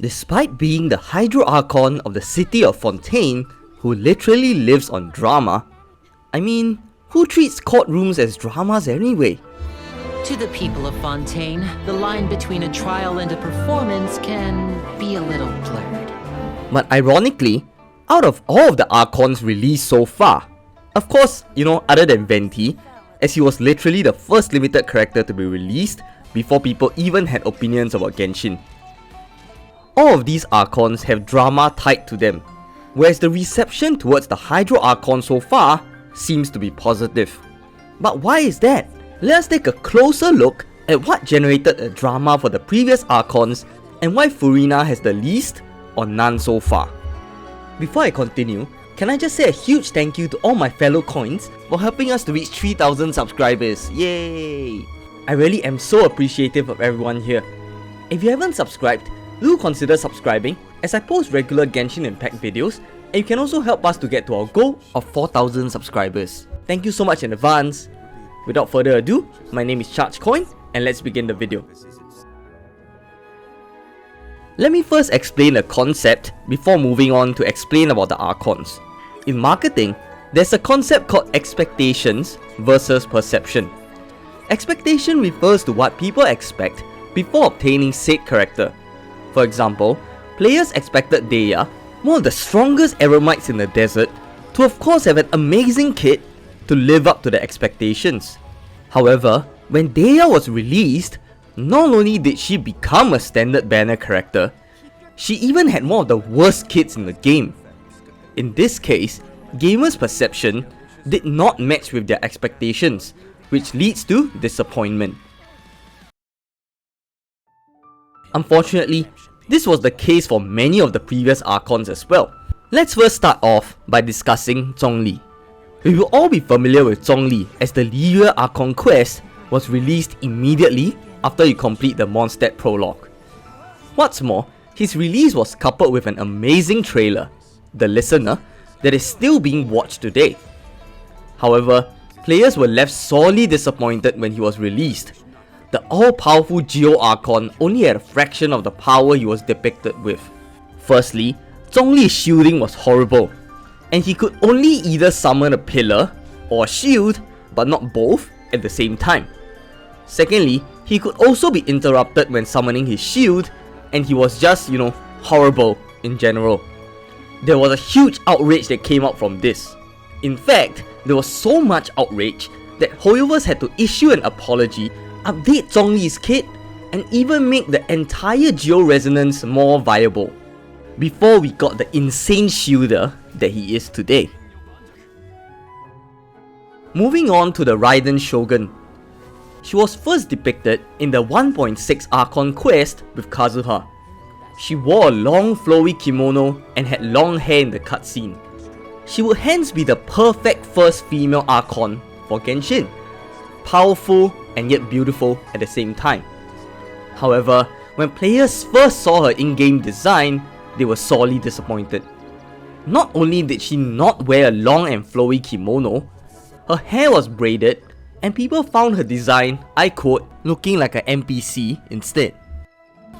Despite being the Hydro Archon of the city of Fontaine, who literally lives on drama, I mean, who treats courtrooms as dramas anyway? To the people of Fontaine, the line between a trial and a performance can be a little blurred. But ironically, out of all of the Archons released so far, of course, other than Venti, as he was literally the first limited character to be released before people even had opinions about Genshin. All of these Archons have drama tied to them, whereas the reception towards the Hydro Archon so far seems to be positive. But why is that? Let us take a closer look at what generated a drama for the previous Archons and why Furina has the least or none so far. Before I continue, can I just say a huge thank you to all my fellow coins for helping us to reach 3,000 subscribers. Yay! I really am so appreciative of everyone here. If you haven't subscribed, do consider subscribing as I post regular Genshin Impact videos, and you can also help us to get to our goal of 4,000 subscribers. Thank you so much in advance. Without further ado, my name is Archon and let's begin the video. Let me first explain the concept before moving on to explain about the Archons. In marketing, there's a concept called expectations versus perception. Expectation refers to what people expect before obtaining said character. For example, players expected Deya, one of the strongest eremites in the desert, to of course have an amazing kit to live up to the expectations. However, when Deya was released, not only did she become a standard banner character, she even had one of the worst kits in the game. In this case, gamers' perception did not match with their expectations, which leads to disappointment. Unfortunately, this was the case for many of the previous Archons as well. Let's first start off by discussing Zhongli. We will all be familiar with Zhongli as the Liyue Archon quest was released immediately after you complete the Mondstadt prologue. What's more, his release was coupled with an amazing trailer, The Listener, that is still being watched today. However, players were left sorely disappointed when he was released. The all-powerful Geo Archon only had a fraction of the power he was depicted with. Firstly, Zhongli's shielding was horrible, and he could only either summon a pillar or a shield, but not both at the same time. Secondly, he could also be interrupted when summoning his shield, and he was just, horrible in general. There was a huge outrage that came out from this. In fact, there was so much outrage that Hoyoverse had to issue an apology, update Zhongli's kit, and even make the entire Geo Resonance more viable, before we got the insane shielder that he is today. Moving on to the Raiden Shogun. She was first depicted in the 1.6 Archon quest with Kazuha. She wore a long flowy kimono and had long hair in the cutscene. She would hence be the perfect first female Archon for Genshin. Powerful and yet beautiful at the same time. However, when players first saw her in-game design, they were sorely disappointed. Not only did she not wear a long and flowy kimono, her hair was braided, and people found her design, I quote, looking like an NPC instead.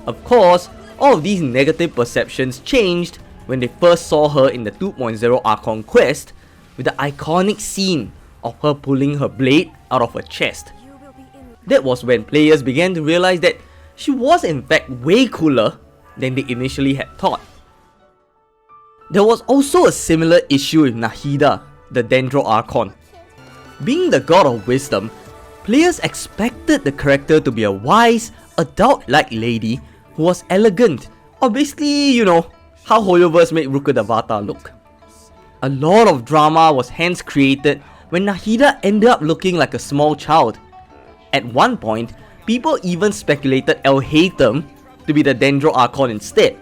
Of course, all of these negative perceptions changed when they first saw her in the 2.0 Archon quest with the iconic scene of her pulling her blade out of her chest. That was when players began to realize that she was in fact way cooler than they initially had thought. There was also a similar issue with Nahida, the Dendro Archon. Being the god of wisdom, players expected the character to be a wise, adult-like lady who was elegant, or basically, how Hoyoverse made Rukkhadevata look. A lot of drama was hence created when Nahida ended up looking like a small child. At one point, people even speculated Elhatem to be the Dendro Archon instead.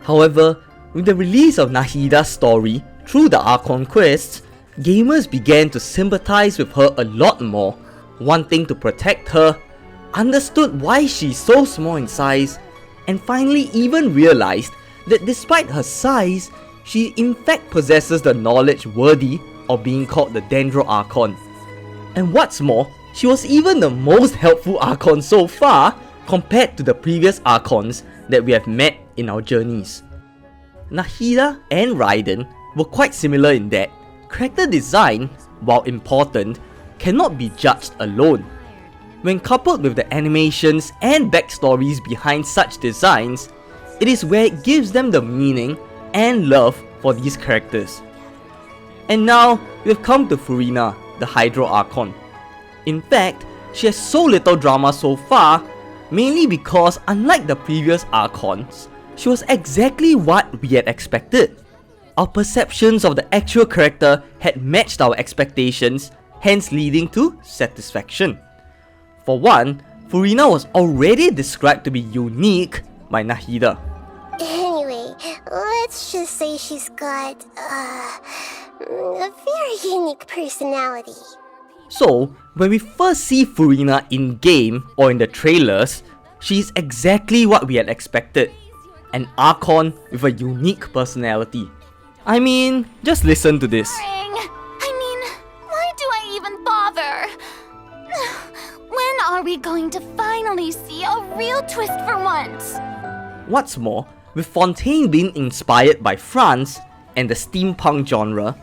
However, with the release of Nahida's story through the Archon quests, gamers began to sympathize with her a lot more, wanting to protect her, understood why she's so small in size, and finally even realized that despite her size, she in fact possesses the knowledge worthy of being called the Dendro Archon. And what's more, she was even the most helpful Archon so far compared to the previous Archons that we have met in our journeys. Nahida and Raiden were quite similar in that character design, while important, cannot be judged alone. When coupled with the animations and backstories behind such designs, it is where it gives them the meaning and love for these characters. And now, we've come to Furina, the Hydro Archon. In fact, she has so little drama so far, mainly because unlike the previous Archons, she was exactly what we had expected. Our perceptions of the actual character had matched our expectations, hence leading to satisfaction. For one, Furina was already described to be unique by Nahida. Anyway, let's just say she's got a very unique personality. So, when we first see Furina in-game or in the trailers, she is exactly what we had expected. An Archon with a unique personality. I mean, just listen to this. I mean, why do I even bother? When are we going to finally see a real twist for once? What's more, with Fontaine being inspired by France and the steampunk genre,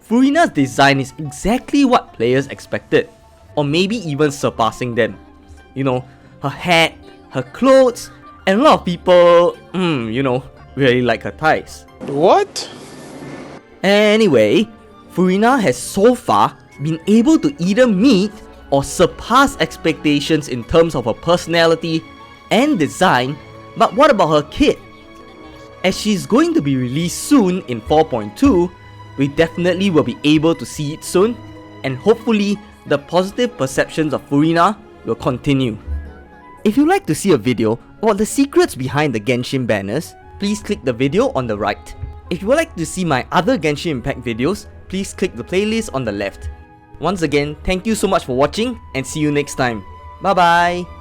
Furina's design is exactly what players expected, or maybe even surpassing them. You know, her hat, her clothes, and a lot of people, really like her ties. What? Anyway, Furina has so far been able to either meet or surpass expectations in terms of her personality and design, but what about her kit? As she's going to be released soon in 4.2, we definitely will be able to see it soon, and hopefully the positive perceptions of Furina will continue. If you'd like to see a video about the secrets behind the Genshin banners, please click the video on the right. If you would like to see my other Genshin Impact videos, please click the playlist on the left. Once again, thank you so much for watching and see you next time. Bye bye!